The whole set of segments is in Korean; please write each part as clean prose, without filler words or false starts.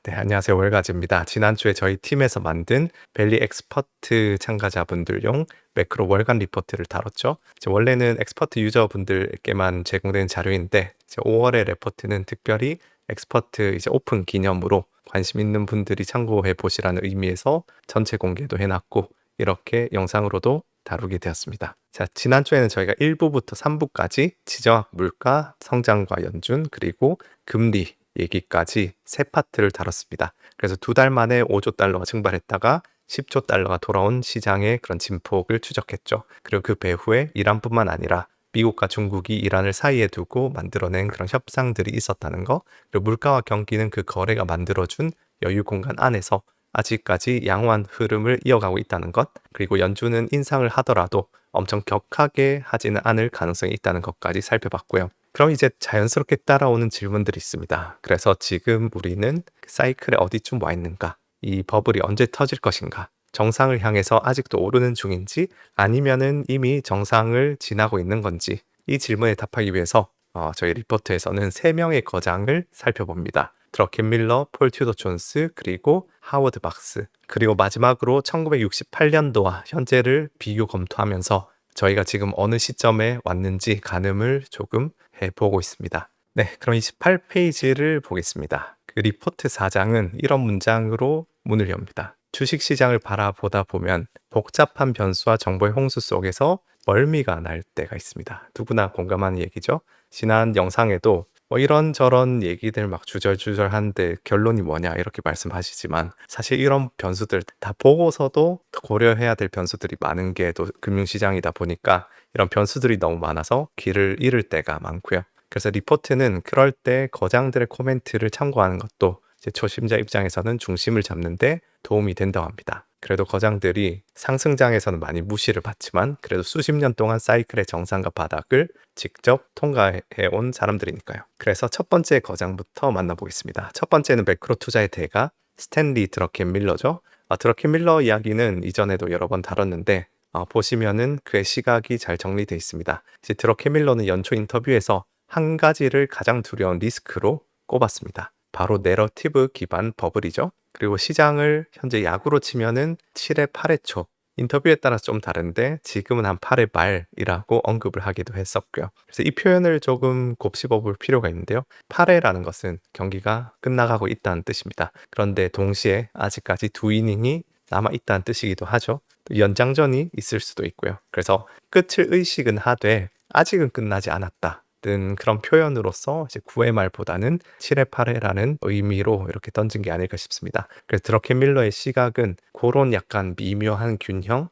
네, 안녕하세요. 월가즈입니다. 지난주에 저희 팀에서 만든 벨리 엑스퍼트 참가자분들용 매크로 월간 리포트를 다뤘죠. 원래는 엑스퍼트 유저분들께만 제공되는 자료인데 5월의 레포트는 특별히 엑스퍼트 오픈 기념으로 관심 있는 분들이 참고해 보시라는 의미에서 전체 공개도 해놨고 이렇게 영상으로도 다루게 되었습니다. 자, 지난주에는 저희가 1부부터 3부까지 지정학 물가, 성장과 연준, 그리고 금리 얘기까지 세 파트를 다뤘습니다. 그래서 2달 만에 5조 달러가 증발했다가 10조 달러가 돌아온 시장의 그런 진폭을 추적했죠. 그리고 그 배후에 이란뿐만 아니라 미국과 중국이 이란을 사이에 두고 만들어낸 그런 협상들이 있었다는 거, 그리고 물가와 경기는 그 거래가 만들어준 여유 공간 안에서 아직까지 양호한 흐름을 이어가고 있다는 것, 그리고 연준은 인상을 하더라도 엄청 격하게 하지는 않을 가능성이 있다는 것까지 살펴봤고요. 그럼 이제 자연스럽게 따라오는 질문들이 있습니다. 그래서 지금 우리는 그 사이클에 어디쯤 와 있는가? 이 버블이 언제 터질 것인가? 정상을 향해서 아직도 오르는 중인지 아니면은 이미 정상을 지나고 있는 건지 이 질문에 답하기 위해서 저희 리포트에서는 3명의 거장을 살펴봅니다. 드러켄 밀러, 폴 튜더 존스, 그리고 하워드 박스. 그리고 마지막으로 1968년도와 현재를 비교 검토하면서 저희가 지금 어느 시점에 왔는지 가늠을 조금 해보고 있습니다. 네, 그럼 28페이지를 보겠습니다. 그 리포트 4장은 이런 문장으로 문을 엽니다. 주식시장을 바라보다 보면 복잡한 변수와 정보의 홍수 속에서 멀미가 날 때가 있습니다. 누구나 공감하는 얘기죠. 지난 영상에도 이런저런 얘기들 막 주절주절한데 결론이 뭐냐 이렇게 말씀하시지만 사실 이런 변수들 다 보고서도 고려해야 될 변수들이 많은 게 또 금융시장이다 보니까 이런 변수들이 너무 많아서 길을 잃을 때가 많고요. 그래서 리포트는 그럴 때 거장들의 코멘트를 참고하는 것도 이제 초심자 입장에서는 중심을 잡는데 도움이 된다고 합니다. 그래도 거장들이 상승장에서는 많이 무시를 받지만 그래도 수십 년 동안 사이클의 정상과 바닥을 직접 통과해 온 사람들이니까요. 그래서 첫 번째 거장부터 만나보겠습니다. 첫 번째는 매크로 투자의 대가 스탠리 드러켄 밀러죠. 드러켄 밀러 이야기는 이전에도 여러 번 다뤘는데 보시면은 그의 시각이 잘 정리되어 있습니다. 이제 드러켄 밀러는 연초 인터뷰에서 한 가지를 가장 두려운 리스크로 꼽았습니다. 바로 내러티브 기반 버블이죠. 그리고 시장을 현재 야구로 치면은 7회 8회 초 인터뷰에 따라서 좀 다른데 지금은 한 8회 말이라고 언급을 하기도 했었고요. 그래서 이 표현을 조금 곱씹어 볼 필요가 있는데요. 8회라는 것은 경기가 끝나가고 있다는 뜻입니다. 그런데 동시에 아직까지 2이닝이 남아 있다는 뜻이기도 하죠. 또 연장전이 있을 수도 있고요. 그래서 끝을 의식은 하되 아직은 끝나지 않았다. 그런 표현으로서 이제 9회 말보다는 7회 8회라는 의미로 이렇게 던진 게 아닐까 싶습니다. 그래서 드러켄 밀러의 시각은 그런 약간 미묘한 균형,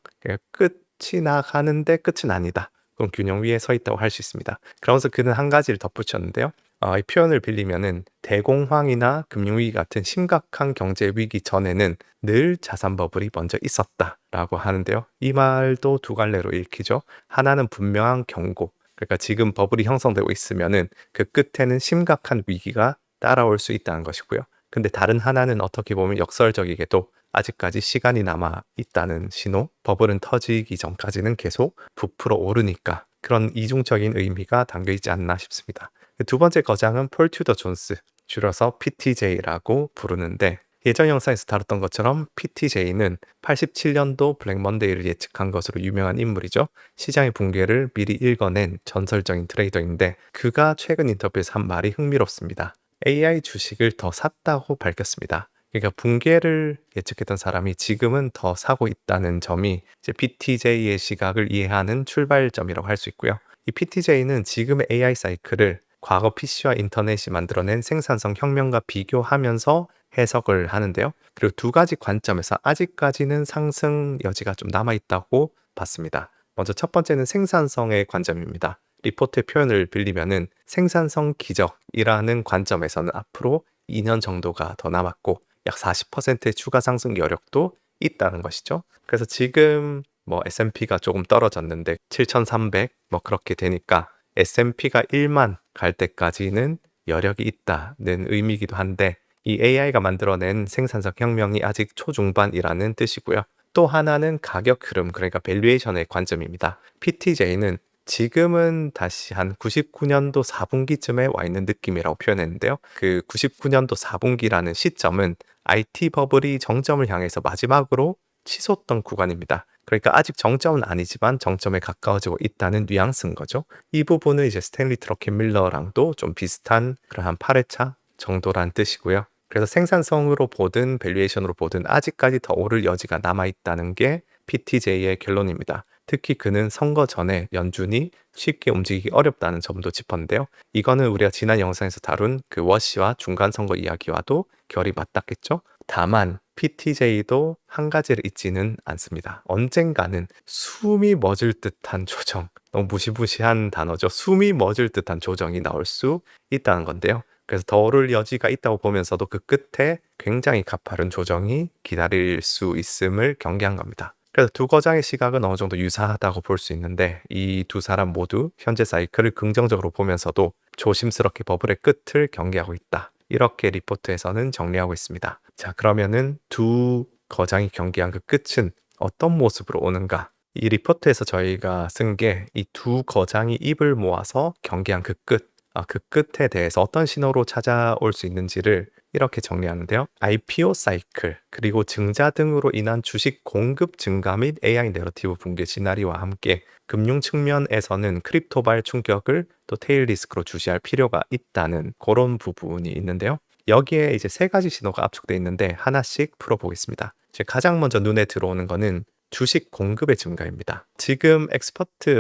끝이 나가는데 끝은 아니다. 그런 균형 위에 서 있다고 할 수 있습니다. 그러면서 그는 한 가지를 덧붙였는데요. 이 표현을 빌리면은 대공황이나 금융위기 같은 심각한 경제 위기 전에는 늘 자산 버블이 먼저 있었다라고 하는데요. 이 말도 두 갈래로 읽히죠. 하나는 분명한 경고, 그러니까 지금 버블이 형성되고 있으면은 그 끝에는 심각한 위기가 따라올 수 있다는 것이고요. 근데 다른 하나는 어떻게 보면 역설적이게도 아직까지 시간이 남아 있다는 신호, 버블은 터지기 전까지는 계속 부풀어 오르니까 그런 이중적인 의미가 담겨 있지 않나 싶습니다. 두 번째 거장은 폴 튜더 존스, 줄여서 PTJ라고 부르는데 예전 영상에서 다뤘던 것처럼 PTJ는 87년도 블랙 먼데이를 예측한 것으로 유명한 인물이죠. 시장의 붕괴를 미리 읽어낸 전설적인 트레이더인데 그가 최근 인터뷰에서 한 말이 흥미롭습니다. AI 주식을 더 샀다고 밝혔습니다. 그러니까 붕괴를 예측했던 사람이 지금은 더 사고 있다는 점이 이제 PTJ의 시각을 이해하는 출발점이라고 할 수 있고요. 이 PTJ는 지금의 AI 사이클을 과거 PC와 인터넷이 만들어낸 생산성 혁명과 비교하면서 해석을 하는데요. 그리고 두 가지 관점에서 아직까지는 상승 여지가 좀 남아있다고 봤습니다. 먼저 첫 번째는 생산성의 관점입니다. 리포트의 표현을 빌리면은 생산성 기적이라는 관점에서는 앞으로 2년 정도가 더 남았고 약 40%의 추가 상승 여력도 있다는 것이죠. 그래서 지금 S&P가 조금 떨어졌는데 7,300 그렇게 되니까 S&P가 1만 갈 때까지는 여력이 있다는 의미이기도 한데 이 AI가 만들어낸 생산성 혁명이 아직 초중반이라는 뜻이고요. 또 하나는 가격 흐름, 그러니까 밸류에이션의 관점입니다. PTJ는 지금은 다시 한 99년도 4분기쯤에 와 있는 느낌이라고 표현했는데요. 그 99년도 4분기라는 시점은 IT 버블이 정점을 향해서 마지막으로 치솟던 구간입니다. 그러니까 아직 정점은 아니지만 정점에 가까워지고 있다는 뉘앙스인 거죠. 이 부분은 이제 스탠리 드러켄 밀러랑도 좀 비슷한 그러한 8회차 정도란 뜻이고요. 그래서 생산성으로 보든 밸류에이션으로 보든 아직까지 더 오를 여지가 남아 있다는 게 PTJ의 결론입니다. 특히 그는 선거 전에 연준이 쉽게 움직이기 어렵다는 점도 짚었는데요. 이거는 우리가 지난 영상에서 다룬 그 워시와 중간선거 이야기와도 결이 맞닿겠죠. 다만 PTJ도 한 가지를 잊지는 않습니다. 언젠가는 숨이 멎을 듯한 조정, 너무 무시무시한 단어죠. 숨이 멎을 듯한 조정이 나올 수 있다는 건데요. 그래서 더 오를 여지가 있다고 보면서도 그 끝에 굉장히 가파른 조정이 기다릴 수 있음을 경계한 겁니다. 그래서 두 거장의 시각은 어느 정도 유사하다고 볼 수 있는데 이 두 사람 모두 현재 사이클을 긍정적으로 보면서도 조심스럽게 버블의 끝을 경계하고 있다. 이렇게 리포트에서는 정리하고 있습니다. 자, 그러면은 두 거장이 경계한 그 끝은 어떤 모습으로 오는가? 이 리포트에서 저희가 쓴 게 이 두 거장이 입을 모아서 경계한 그 끝, 그 끝에 대해서 어떤 신호로 찾아올 수 있는지를 이렇게 정리하는데요. IPO 사이클, 그리고 증자 등으로 인한 주식 공급 증가 및 AI 내러티브 붕괴 시나리오와 함께 금융 측면에서는 크립토발 충격을 또 테일 리스크로 주시할 필요가 있다는 그런 부분이 있는데요. 여기에 이제 세 가지 신호가 압축되어 있는데 하나씩 풀어보겠습니다. 가장 먼저 눈에 들어오는 거는 주식 공급의 증가입니다. 지금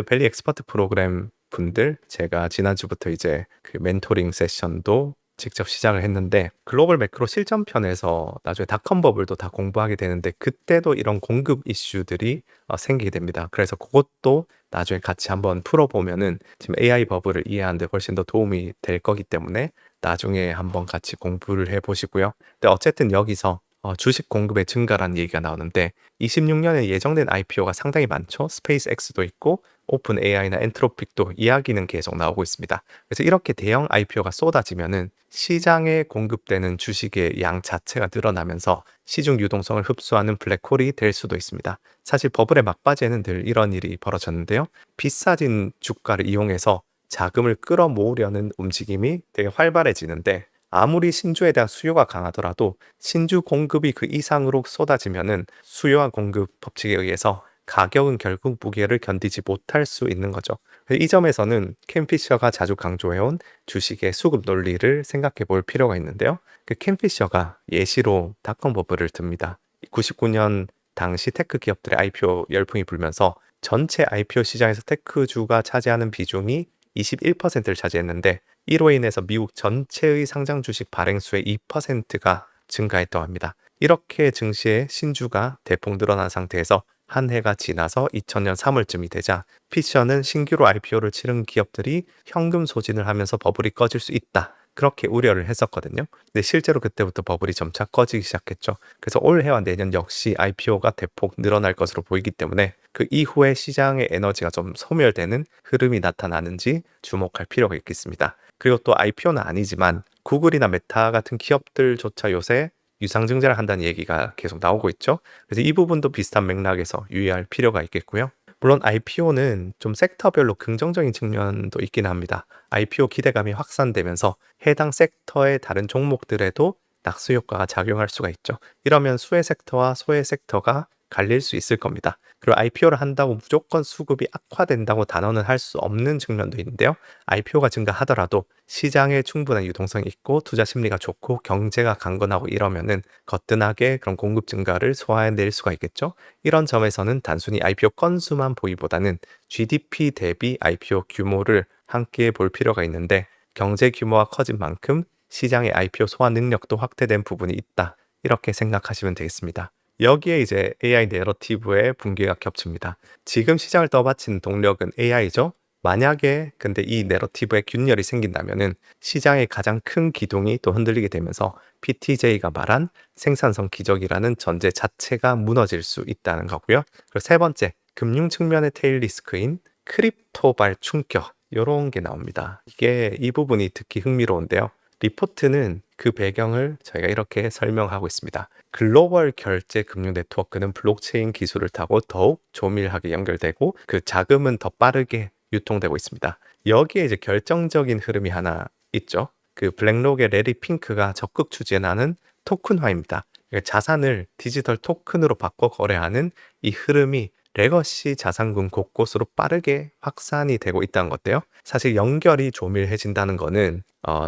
벨리 엑스퍼트 프로그램 분들, 제가 지난주부터 이제 그 멘토링 세션도 직접 시작을 했는데 글로벌 매크로 실전편에서 나중에 닷컴 버블도 다 공부하게 되는데 그때도 이런 공급 이슈들이 생기게 됩니다. 그래서 그것도 나중에 같이 한번 풀어보면은 지금 AI 버블을 이해하는 데 훨씬 더 도움이 될 거기 때문에 나중에 한번 같이 공부를 해보시고요. 근데 어쨌든 여기서 주식 공급의 증가라는 얘기가 나오는데 26년에 예정된 IPO가 상당히 많죠. 스페이스 X도 있고 오픈 AI나 엔트로픽도 이야기는 계속 나오고 있습니다. 그래서 이렇게 대형 IPO가 쏟아지면은 시장에 공급되는 주식의 양 자체가 늘어나면서 시중 유동성을 흡수하는 블랙홀이 될 수도 있습니다. 사실 버블의 막바지에는 늘 이런 일이 벌어졌는데요. 비싸진 주가를 이용해서 자금을 끌어모으려는 움직임이 되게 활발해지는데 아무리 신주에 대한 수요가 강하더라도 신주 공급이 그 이상으로 쏟아지면은 수요와 공급 법칙에 의해서 가격은 결국 무게를 견디지 못할 수 있는 거죠. 이 점에서는 캔 피셔가 자주 강조해온 주식의 수급 논리를 생각해 볼 필요가 있는데요. 캔 피셔가 예시로 닷컴 버블을 듭니다. 99년 당시 테크 기업들의 IPO 열풍이 불면서 전체 IPO 시장에서 테크주가 차지하는 비중이 21%를 차지했는데 이로 인해서 미국 전체의 상장 주식 발행수의 2%가 증가했다고 합니다. 이렇게 증시의 신주가 대폭 늘어난 상태에서 한 해가 지나서 2000년 3월쯤이 되자 피셔는 신규로 IPO를 치른 기업들이 현금 소진을 하면서 버블이 꺼질 수 있다. 그렇게 우려를 했었거든요. 근데 실제로 그때부터 버블이 점차 꺼지기 시작했죠. 그래서 올해와 내년 역시 IPO가 대폭 늘어날 것으로 보이기 때문에 그 이후에 시장의 에너지가 좀 소멸되는 흐름이 나타나는지 주목할 필요가 있겠습니다. 그리고 또 IPO는 아니지만 구글이나 메타 같은 기업들조차 요새 유상증자를 한다는 얘기가 계속 나오고 있죠. 그래서 이 부분도 비슷한 맥락에서 유의할 필요가 있겠고요. 물론 IPO는 좀 섹터별로 긍정적인 측면도 있긴 합니다. IPO 기대감이 확산되면서 해당 섹터의 다른 종목들에도 낙수 효과가 작용할 수가 있죠. 이러면 수혜 섹터와 소혜 섹터가 갈릴 수 있을 겁니다. 그리고 IPO를 한다고 무조건 수급이 악화된다고 단언은 할 수 없는 측면도 있는데요. IPO가 증가하더라도 시장에 충분한 유동성이 있고 투자 심리가 좋고 경제가 강건하고 이러면은 거뜬하게 그런 공급 증가를 소화해낼 수가 있겠죠. 이런 점에서는 단순히 IPO 건수만 보기보다는 GDP 대비 IPO 규모를 함께 볼 필요가 있는데 경제 규모가 커진 만큼 시장의 IPO 소화 능력도 확대된 부분이 있다. 이렇게 생각하시면 되겠습니다. 여기에 이제 AI 내러티브의 붕괴가 겹칩니다. 지금 시장을 떠받치는 동력은 AI죠. 만약에 근데 이 내러티브에 균열이 생긴다면은 시장의 가장 큰 기둥이 또 흔들리게 되면서 PTJ가 말한 생산성 기적이라는 전제 자체가 무너질 수 있다는 거고요. 그리고 세 번째, 금융 측면의 테일 리스크인 크립토발 충격 이런 게 나옵니다. 이 부분이 특히 흥미로운데요. 리포트는 그 배경을 저희가 이렇게 설명하고 있습니다. 글로벌 결제 금융 네트워크는 블록체인 기술을 타고 더욱 조밀하게 연결되고 그 자금은 더 빠르게 유통되고 있습니다. 여기에 이제 결정적인 흐름이 하나 있죠. 그 블랙록의 레리 핑크가 적극 추진하는 토큰화입니다. 그러니까 자산을 디지털 토큰으로 바꿔 거래하는 이 흐름이 레거시 자산군 곳곳으로 빠르게 확산이 되고 있다는 것인데요. 사실 연결이 조밀해진다는 거는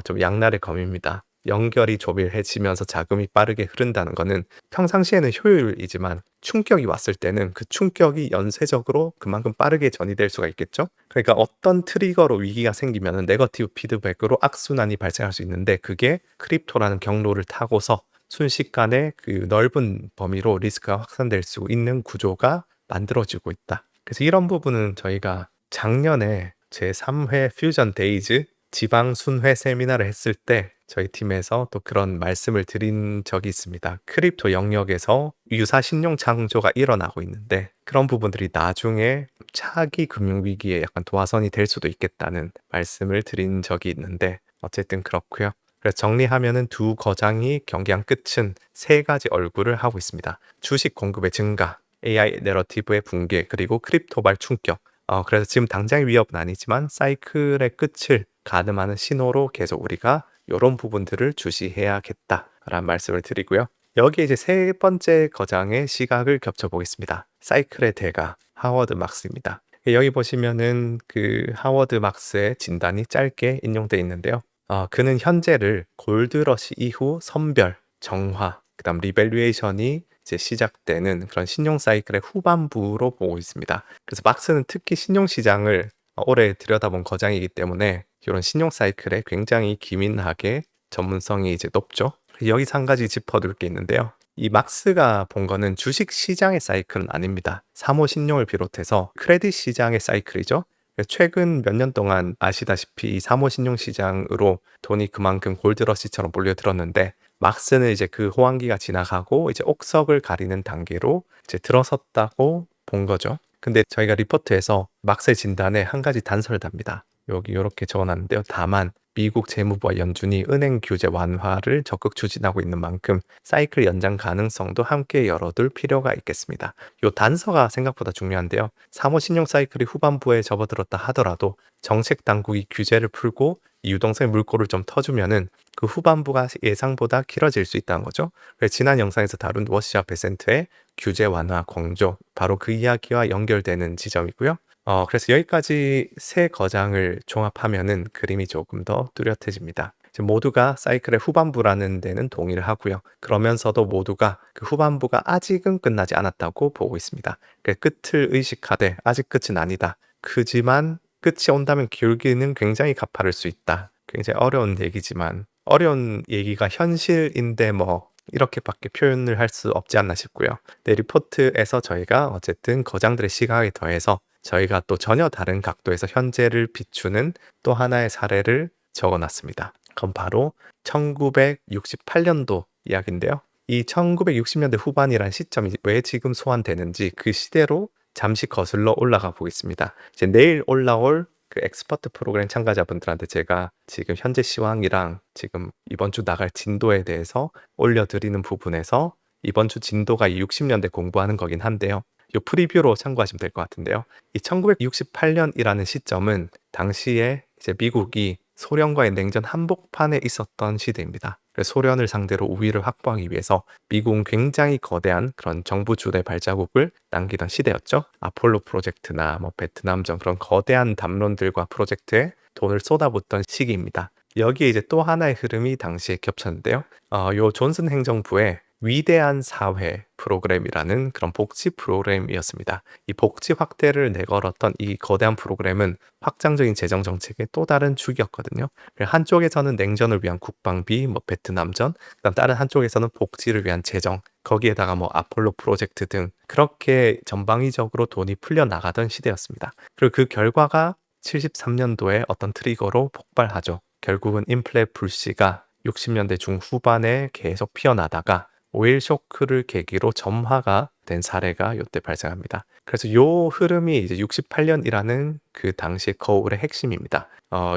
좀 양날의 검입니다. 연결이 조밀해지면서 자금이 빠르게 흐른다는 거는 평상시에는 효율이지만 충격이 왔을 때는 그 충격이 연쇄적으로 그만큼 빠르게 전이될 수가 있겠죠. 그러니까 어떤 트리거로 위기가 생기면 네거티브 피드백으로 악순환이 발생할 수 있는데 그게 크립토라는 경로를 타고서 순식간에 그 넓은 범위로 리스크가 확산될 수 있는 구조가 만들어지고 있다. 그래서 이런 부분은 저희가 작년에 제3회 퓨전 데이즈 지방 순회 세미나를 했을 때 저희 팀에서 또 그런 말씀을 드린 적이 있습니다. 크립토 영역에서 유사 신용 창조가 일어나고 있는데 그런 부분들이 나중에 차기 금융위기에 약간 도화선이 될 수도 있겠다는 말씀을 드린 적이 있는데 어쨌든 그렇고요. 그래서 정리하면은 두 거장이 경기한 끝은 세 가지 얼굴을 하고 있습니다. 주식 공급의 증가, AI 내러티브의 붕괴, 그리고 크립토발 충격. 그래서 지금 당장의 위협은 아니지만 사이클의 끝을 가늠하는 신호로 계속 우리가 이런 부분들을 주시해야겠다라는 말씀을 드리고요. 여기에 이제 세 번째 거장의 시각을 겹쳐보겠습니다. 사이클의 대가 하워드 막스입니다. 여기 보시면은 그 하워드 막스의 진단이 짧게 인용되어 있는데요. 그는 현재를 골드러시 이후 선별, 정화, 그다음 리밸류에이션이 이제 시작되는 그런 신용 사이클의 후반부로 보고 있습니다. 그래서 막스는 특히 신용 시장을 오래 들여다본 거장이기 때문에 이런 신용 사이클에 굉장히 기민하게 전문성이 이제 높죠. 여기서 한 가지 짚어둘 게 있는데요. 이 막스가 본 거는 주식 시장의 사이클은 아닙니다. 사모 신용을 비롯해서 크레딧 시장의 사이클이죠. 최근 몇 년 동안 아시다시피 이 사모 신용 시장으로 돈이 그만큼 골드러시처럼 몰려들었는데 막스는 이제 그 호황기가 지나가고 이제 옥석을 가리는 단계로 이제 들어섰다고 본 거죠. 근데 저희가 리포트에서 막스의 진단에 한 가지 단서를 답니다. 여기 이렇게 적어놨는데요. 다만 미국 재무부와 연준이 은행 규제 완화를 적극 추진하고 있는 만큼 사이클 연장 가능성도 함께 열어둘 필요가 있겠습니다. 이 단서가 생각보다 중요한데요. 사모 신용 사이클이 후반부에 접어들었다 하더라도 정책 당국이 규제를 풀고 이 유동성의 물꼬를 좀 터주면은 그 후반부가 예상보다 길어질 수 있다는 거죠. 그래서 지난 영상에서 다룬 워시아 베센트의 규제 완화 공조, 바로 그 이야기와 연결되는 지점이고요. 그래서 여기까지 세 거장을 종합하면은 그림이 조금 더 뚜렷해집니다. 지금 모두가 사이클의 후반부라는 데는 동의를 하고요. 그러면서도 모두가 그 후반부가 아직은 끝나지 않았다고 보고 있습니다. 그 끝을 의식하되 아직 끝은 아니다. 크지만 끝이 온다면 기울기는 굉장히 가파를 수 있다. 굉장히 어려운 얘기지만 어려운 얘기가 현실인데 뭐 이렇게밖에 표현을 할 수 없지 않나 싶고요. 네, 리포트에서 저희가 어쨌든 거장들의 시각에 더해서 저희가 또 전혀 다른 각도에서 현재를 비추는 또 하나의 사례를 적어놨습니다. 그건 바로 1968년도 이야기인데요. 이 1960년대 후반이란 시점이 왜 지금 소환되는지 그 시대로 잠시 거슬러 올라가 보겠습니다. 이제 내일 올라올 그 엑스퍼트 프로그램 참가자분들한테 제가 지금 현재 시황이랑 지금 이번 주 나갈 진도에 대해서 올려드리는 부분에서 이번 주 진도가 60년대 공부하는 거긴 한데요. 이 프리뷰로 참고하시면 될 것 같은데요. 이 1968년이라는 시점은 당시에 이제 미국이 소련과의 냉전 한복판에 있었던 시대입니다. 그래서 소련을 상대로 우위를 확보하기 위해서 미국은 굉장히 거대한 그런 정부 주도의 발자국을 남기던 시대였죠. 아폴로 프로젝트나 뭐 베트남전 그런 거대한 담론들과 프로젝트에 돈을 쏟아붓던 시기입니다. 여기에 이제 또 하나의 흐름이 당시에 겹쳤는데요. 요 존슨 행정부의 위대한 사회 프로그램이라는 그런 복지 프로그램이었습니다. 이 복지 확대를 내걸었던 이 거대한 프로그램은 확장적인 재정 정책의 또 다른 축이었거든요. 한쪽에서는 냉전을 위한 국방비, 뭐 베트남전, 그다음 다른 한쪽에서는 복지를 위한 재정, 거기에다가 뭐 아폴로 프로젝트 등 그렇게 전방위적으로 돈이 풀려 나가던 시대였습니다. 그리고 그 결과가 73년도에 어떤 트리거로 폭발하죠. 결국은 인플레 불씨가 60년대 중후반에 계속 피어나다가 오일 쇼크를 계기로 점화가 된 사례가 이때 발생합니다. 그래서 요 흐름이 이제 68년이라는 그 당시의 거울의 핵심입니다.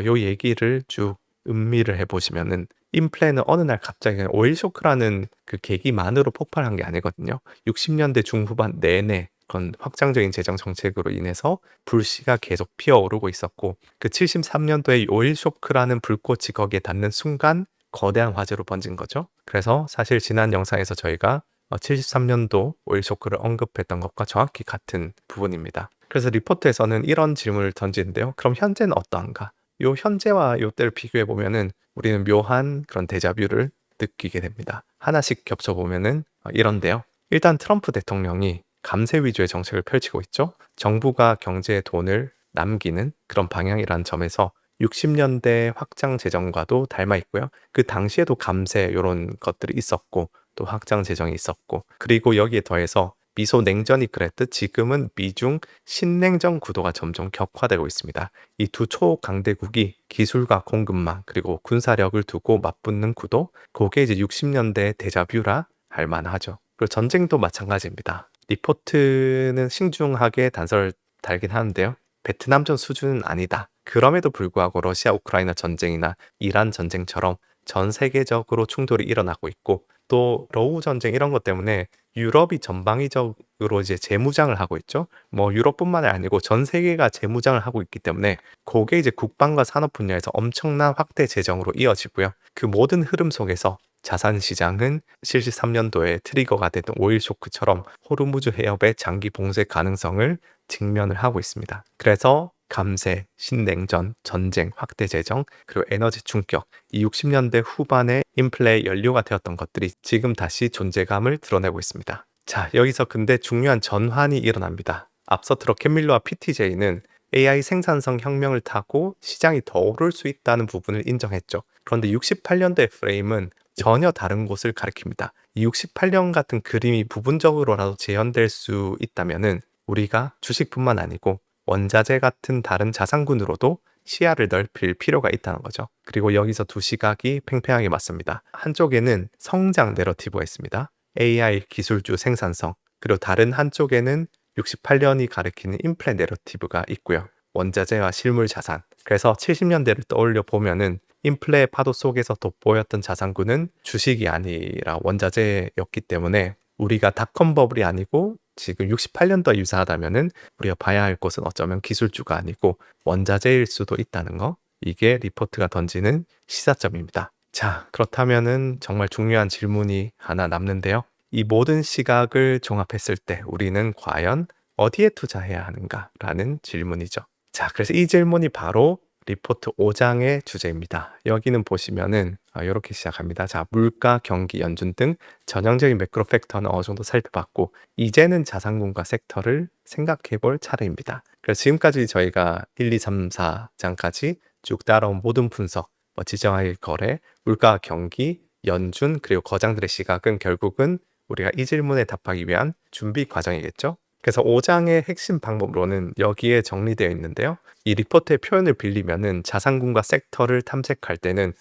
요 얘기를 쭉 음미를 해보시면은 인플레는 어느 날 갑자기 그냥 오일 쇼크라는 그 계기만으로 폭발한 게 아니거든요. 60년대 중후반 내내 그런 확장적인 재정 정책으로 인해서 불씨가 계속 피어오르고 있었고 그 73년도에 오일 쇼크라는 불꽃이 거기에 닿는 순간 거대한 화재로 번진 거죠. 그래서 사실 지난 영상에서 저희가 73년도 오일 쇼크를 언급했던 것과 정확히 같은 부분입니다. 그래서 리포트에서는 이런 질문을 던지는데요. 그럼 현재는 어떠한가? 요 현재와 요 때를 비교해 보면은 우리는 묘한 그런 데자뷰를 느끼게 됩니다. 하나씩 겹쳐 보면은 이런데요. 일단 트럼프 대통령이 감세 위주의 정책을 펼치고 있죠. 정부가 경제에 돈을 남기는 그런 방향이란 점에서 60년대 확장 재정과도 닮아 있고요. 그 당시에도 감세 이런 것들이 있었고 또 확장 재정이 있었고 그리고 여기에 더해서 미소 냉전이 그랬듯 지금은 미중 신냉전 구도가 점점 격화되고 있습니다. 이 두 초강대국이 기술과 공급망 그리고 군사력을 두고 맞붙는 구도 그게 이제 60년대 데자뷰라 할 만하죠. 그리고 전쟁도 마찬가지입니다. 리포트는 신중하게 단서를 달긴 하는데요. 베트남전 수준은 아니다. 그럼에도 불구하고 러시아 우크라이나 전쟁이나 이란 전쟁처럼 전 세계적으로 충돌이 일어나고 있고 또 러우 전쟁 이런 것 때문에 유럽이 전방위적으로 이제 재무장을 하고 있죠. 뭐 유럽뿐만 아니고 전 세계가 재무장을 하고 있기 때문에 그게 이제 국방과 산업 분야에서 엄청난 확대 재정으로 이어지고요. 그 모든 흐름 속에서 자산 시장은 73년도에 트리거가 됐던 오일 쇼크처럼 호르무즈 해협의 장기 봉쇄 가능성을 직면을 하고 있습니다. 그래서 감세, 신냉전, 전쟁, 확대 재정, 그리고 에너지 충격, 이 60년대 후반에 인플레의 연료가 되었던 것들이 지금 다시 존재감을 드러내고 있습니다. 자, 여기서 근데 중요한 전환이 일어납니다. 앞서 드러켄밀러와 PTJ는 AI 생산성 혁명을 타고 시장이 더 오를 수 있다는 부분을 인정했죠. 그런데 68년도의 프레임은 전혀 다른 곳을 가리킵니다. 이 68년 같은 그림이 부분적으로라도 재현될 수 있다면은 우리가 주식뿐만 아니고 원자재 같은 다른 자산군으로도 시야를 넓힐 필요가 있다는 거죠. 그리고 여기서 두 시각이 팽팽하게 맞습니다. 한쪽에는 성장 내러티브가 있습니다. AI 기술주 생산성. 그리고 다른 한쪽에는 68년이 가리키는 인플레 내러티브가 있고요. 원자재와 실물 자산. 그래서 70년대를 떠올려 보면은 인플레 파도 속에서 돋보였던 자산군은 주식이 아니라 원자재였기 때문에 우리가 닷컴 버블이 아니고 지금 68년도와 유사하다면은 우리가 봐야 할 곳은 어쩌면 기술주가 아니고 원자재일 수도 있다는 거. 이게 리포트가 던지는 시사점입니다. 자, 그렇다면은 정말 중요한 질문이 하나 남는데요. 이 모든 시각을 종합했을 때 우리는 과연 어디에 투자해야 하는가라는 질문이죠. 자, 그래서 이 질문이 바로 리포트 5장의 주제입니다. 여기는 보시면은 이렇게 시작합니다. 자, 물가, 경기, 연준 등 전형적인 매크로 팩터는 어느 정도 살펴봤고 이제는 자산군과 섹터를 생각해 볼 차례입니다. 그래서 지금까지 저희가 1, 2, 3, 4장까지 쭉 따라온 모든 분석, 지정할 거래, 물가, 경기, 연준, 그리고 거장들의 시각은 결국은 우리가 이 질문에 답하기 위한 준비 과정이겠죠. 그래서 5장의 핵심 방법론은 여기에 정리되어 있는데요. 이 리포트의 표현을 빌리면은 자산군과 섹터를 탐색할 때는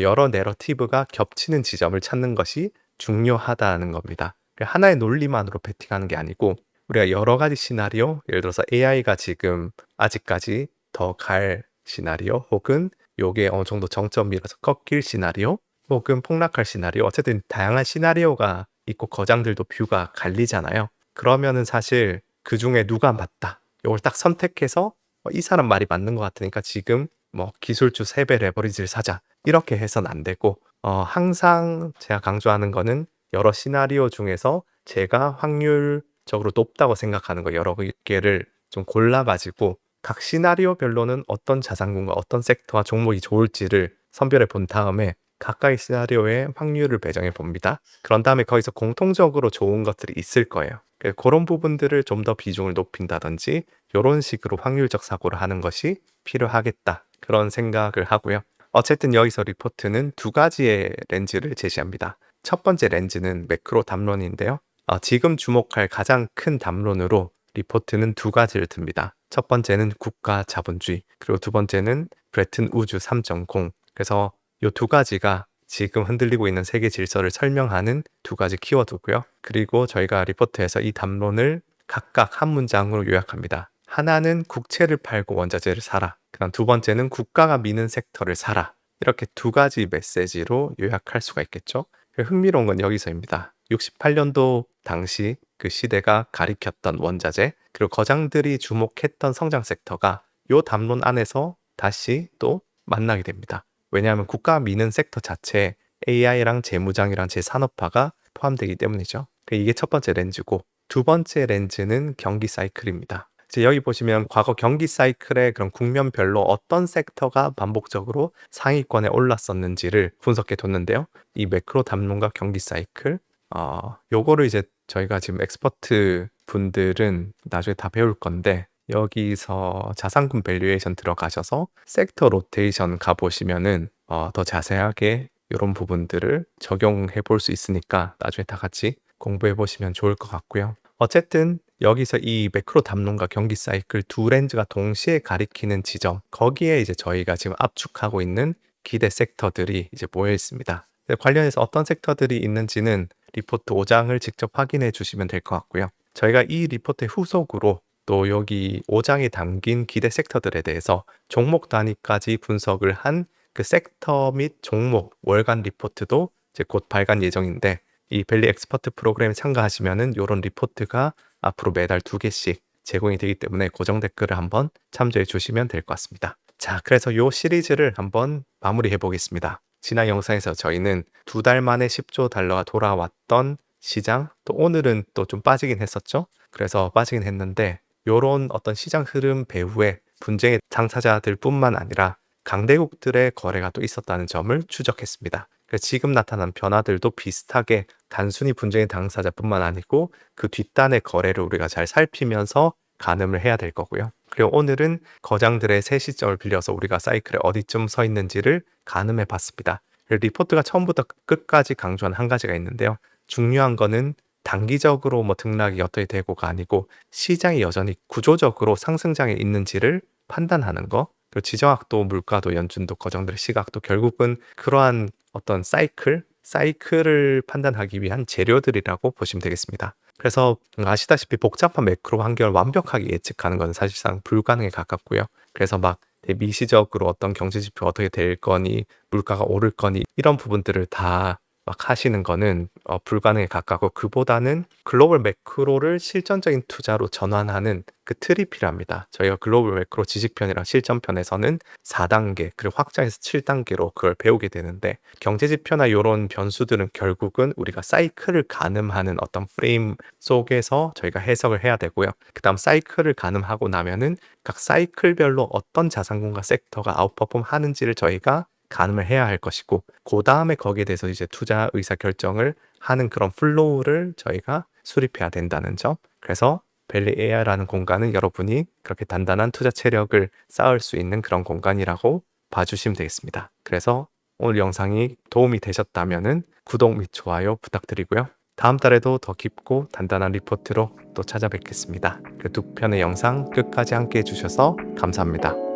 여러 내러티브가 겹치는 지점을 찾는 것이 중요하다는 겁니다. 하나의 논리만으로 베팅하는 게 아니고 우리가 여러 가지 시나리오, 예를 들어서 AI가 지금 아직까지 더 갈 시나리오 혹은 요게 어느 정도 정점이라서 꺾일 시나리오 혹은 폭락할 시나리오 어쨌든 다양한 시나리오가 있고 거장들도 뷰가 갈리잖아요. 그러면은 사실 그 중에 누가 맞다. 요걸 딱 선택해서 이 사람 말이 맞는 것 같으니까 지금 뭐 기술주 3배 레버리지를 사자. 이렇게 해서는 안 되고 항상 제가 강조하는 거는 여러 시나리오 중에서 제가 확률적으로 높다고 생각하는 거 여러 개를 좀 골라가지고 각 시나리오별로는 어떤 자산군과 어떤 섹터와 종목이 좋을지를 선별해 본 다음에 가까이 시나리오의 확률을 배정해 봅니다. 그런 다음에 거기서 공통적으로 좋은 것들이 있을 거예요. 그런 부분들을 좀 더 비중을 높인다든지 이런 식으로 확률적 사고를 하는 것이 필요하겠다. 그런 생각을 하고요. 어쨌든 여기서 리포트는 두 가지의 렌즈를 제시합니다. 첫 번째 렌즈는 매크로 담론인데요. 지금 주목할 가장 큰 담론으로 리포트는 두 가지를 듭니다. 첫 번째는 국가 자본주의, 그리고 두 번째는 브레튼 우즈 3.0. 그래서 이 두 가지가 지금 흔들리고 있는 세계 질서를 설명하는 두 가지 키워드고요. 그리고 저희가 리포트에서 이 담론을 각각 한 문장으로 요약합니다. 하나는 국채를 팔고 원자재를 사라. 그다음 두 번째는 국가가 미는 섹터를 사라. 이렇게 두 가지 메시지로 요약할 수가 있겠죠. 흥미로운 건 여기서입니다. 68년도 당시 그 시대가 가리켰던 원자재, 그리고 거장들이 주목했던 성장 섹터가 요 담론 안에서 다시 또 만나게 됩니다. 왜냐하면 국가 미는 섹터 자체에 AI랑 재무장이랑 재산업화가 포함되기 때문이죠. 이게 첫 번째 렌즈고, 두 번째 렌즈는 경기 사이클입니다. 이제 여기 보시면 과거 경기 사이클의 그런 국면별로 어떤 섹터가 반복적으로 상위권에 올랐었는지를 분석해 뒀는데요. 이 매크로 담론과 경기 사이클, 요거를 이제 저희가 지금 엑스퍼트 분들은 나중에 다 배울 건데, 여기서 자산군 밸류에이션 들어가셔서 섹터 로테이션 가보시면은 더 자세하게 이런 부분들을 적용해 볼 수 있으니까 나중에 다 같이 공부해 보시면 좋을 것 같고요. 어쨌든 여기서 이 매크로 담론과 경기 사이클 두 렌즈가 동시에 가리키는 지점, 거기에 이제 저희가 지금 압축하고 있는 기대 섹터들이 이제 모여 있습니다. 관련해서 어떤 섹터들이 있는지는 리포트 5장을 직접 확인해 주시면 될 것 같고요. 저희가 이 리포트의 후속으로 또 여기 5장에 담긴 기대 섹터들에 대해서 종목 단위까지 분석을 한 그 섹터 및 종목 월간 리포트도 이제 곧 발간 예정인데, 이 벨리 엑스퍼트 프로그램에 참가하시면은 이런 리포트가 앞으로 매달 2개씩 제공이 되기 때문에 고정 댓글을 한번 참조해 주시면 될 것 같습니다. 자, 그래서 이 시리즈를 한번 마무리해 보겠습니다. 지난 영상에서 저희는 2달 만에 10조 달러가 돌아왔던 시장, 또 오늘은 또 좀 빠지긴 했었죠. 그래서 빠지긴 했는데, 이런 어떤 시장 흐름 배후에 분쟁의 당사자들 뿐만 아니라 강대국들의 거래가 또 있었다는 점을 추적했습니다. 지금 나타난 변화들도 비슷하게 단순히 분쟁의 당사자뿐만 아니고 그 뒷단의 거래를 우리가 잘 살피면서 가늠을 해야 될 거고요. 그리고 오늘은 거장들의 새 시점을 빌려서 우리가 사이클에 어디쯤 서 있는지를 가늠해 봤습니다. 리포트가 처음부터 끝까지 강조한 한 가지가 있는데요. 중요한 거는 단기적으로 뭐 등락이 어떻게 되고가 아니고 시장이 여전히 구조적으로 상승장에 있는지를 판단하는 거. 그리고 지정학도, 물가도, 연준도, 거정들의 시각도 결국은 그러한 어떤 사이클을 판단하기 위한 재료들이라고 보시면 되겠습니다. 그래서 아시다시피 복잡한 매크로 환경을 완벽하게 예측하는 건 사실상 불가능에 가깝고요. 그래서 막 미시적으로 어떤 경제 지표 어떻게 될 거니, 물가가 오를 거니, 이런 부분들을 다 막 하시는 거는 불가능에 가깝고, 그보다는 글로벌 매크로를 실전적인 투자로 전환하는 그 틀이 필요합니다. 저희가 글로벌 매크로 지식편이랑 실전편에서는 4단계, 그리고 확장해서 7단계로 그걸 배우게 되는데, 경제 지표나 이런 변수들은 결국은 우리가 사이클을 가늠하는 어떤 프레임 속에서 저희가 해석을 해야 되고요. 그 다음 사이클을 가늠하고 나면은 각 사이클별로 어떤 자산군과 섹터가 아웃퍼폼 하는지를 저희가 가늠을 해야 할 것이고, 그 다음에 거기에 대해서 이제 투자 의사 결정을 하는 그런 플로우를 저희가 수립해야 된다는 점. 그래서 벨리 AI라는 공간은 여러분이 그렇게 단단한 투자 체력을 쌓을 수 있는 그런 공간이라고 봐주시면 되겠습니다. 그래서 오늘 영상이 도움이 되셨다면은 구독 및 좋아요 부탁드리고요. 다음 달에도 더 깊고 단단한 리포트로 또 찾아뵙겠습니다. 그 두 편의 영상 끝까지 함께 해주셔서 감사합니다.